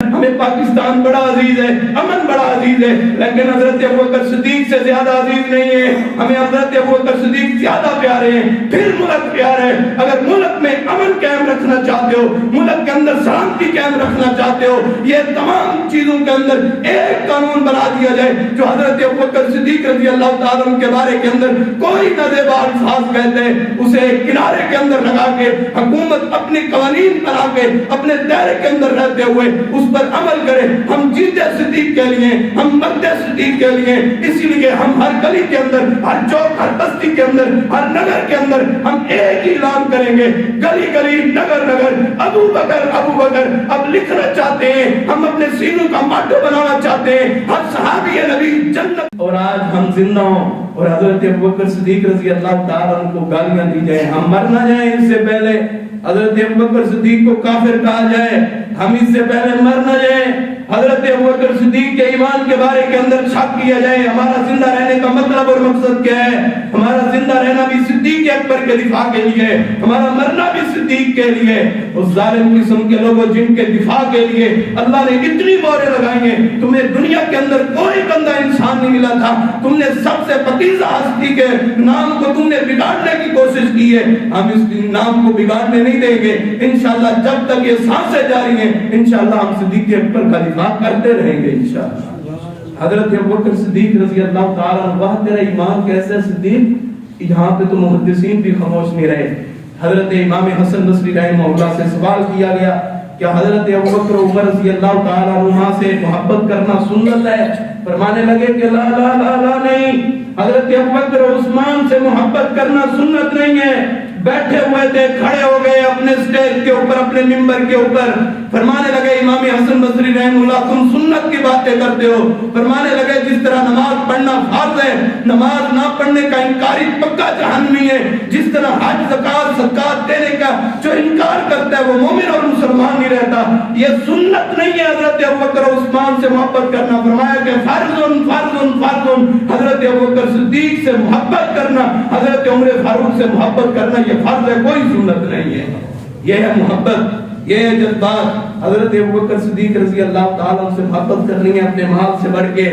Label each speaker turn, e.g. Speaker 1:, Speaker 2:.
Speaker 1: ہمیں پاکستان بڑا عزیز ہے، امن بڑا عزیز ہے، لیکن حضرت ابوبکر صدیق سے زیادہ عزیز نہیں ہے. ہمیں حضرت ابوبکر صدیق زیادہ پیارے ہیں. پھر ملک پیارا ہے. اگر ملک میں امن قائم رکھنا چاہتے ہو، ملک کے اندر سلامتی قائم رکھنا چاہتے ہو، یہ تمام چیزوں کے اندر ایک قانون بنا دیا جائے جو حضرت ابوبکر صدیق رضی اللہ تعالیٰ عنہ کے بارے کے اندر کوئی نزیبار الفاظ کہتے ہیں، اسے کنارے کے اندر لگا کے حکومت اپنی قوانین بنا کے اپنے دائرے کے اندر رہتے ہوئے اس پر عمل کرے. ہم جیتے صدیق کے لیے، ہم مرتے صدیق کے لیے، اسی لیے ہم ہر گلی کے اندر، ہر چوک، ہر بستی کے اندر، ہر نگر کے اندر ہم ایک ہی اعلان کریں گے، گلی گلی، نگر نگر، ابو بکر ابو بکر. اب لکھنا چاہتے ہیں، ہم اپنے سینوں کا ماٹو بنانا چاہتے ہیں، ہر صحابی نبی جنت. اور آج ہم زندہ ہوں اور حضرت ابوبکر صدیق رضی اللہ تعالیٰ عنہ کو گالیاں دی جائیں، ہم مر نہ جائیں اس سے پہلے حضرت ابوبکر صدیق کو کافر کہا جائے، ہم اس سے پہلے مر نہ جائیں، حضرت ابوبکر صدیق کے ایمان کے بارے کے اندر شک کیا جائے. ہمارا زندہ رہنے کا مطلب اور مقصد کیا ہے؟ ہمارا زندہ رہنا بھی صدیق اکبر کے دفاع کے لیے، ہمارا مرنا بھی صدیق کے لیے. اس ظالم قسم کے لوگوں جن کے دفاع کے لیے اللہ نے اتنی موریں لگائی ہیں، تمہیں دنیا کے اندر کوئی بندہ انسان نہیں ملا تھا، تم نے سب سے پاکیزہ ہستی کے نام کو تم نے بگاڑنے کی کوشش کی ہے. ہم اس نام کو بگاڑنے نہیں دیں گے انشاءاللہ. جب تک یہ سانسیں جاری ہیں انشاءاللہ ہم صدیق اکبر کا دفاع کرتے رہیں گے انشاءاللہ. حضرت ابوبکر صدیق رضی اللہ تعالیٰ عنہ، واہ تیرا ایمان کیسا ہے صدیق. یہاں پہ تو محدثین بھی خاموش نہیں رہے. حضرت امام حسن بصری رحمہ اللہ سے سوال کیا گیا کہ حضرت ابوبکر عمر رضی اللہ تعالیٰ عنہ سے محبت کرنا سنت ہے؟ فرمانے لگے کہ لا لا لا لا نہیں، حضرت ابوبکر عثمان سے محبت کرنا سنت نہیں ہے. بیٹھے ہوئے تھے، کھڑے ہو گئے اپنے سٹیج کے اوپر، اپنے منبر کے اوپر. فرمانے لگے امام حسن بصری رحمہ اللہ تم سنت کی باتیں کرتے ہو. فرمانے لگے جس طرح نماز پڑھنا فرض ہے، نماز نہ پڑھنے کا انکاری پکا جہنمی ہے. جس طرح حج، زکات، زکات دینے کا جو انکار کرتا ہے وہ مومن اور مسلمان نہیں رہتا. یہ سنت نہیں ہے حضرت ابوبکر عثمان سے محبت کرنا. فرمایا کہ فرض فرض فرض، حضرت ابوبکر صدیق سے محبت کرنا، حضرت عمر فاروق سے محبت کرنا یہ فرض ہے، کوئی سنت نہیں ہے. یہ ہے محبت، یہ ہے جذبات. حضرت ابوبکر صدیق رضی اللہ تعالیٰ عنہ سے محبت کرنی ہے اپنے مال سے بڑھ کے.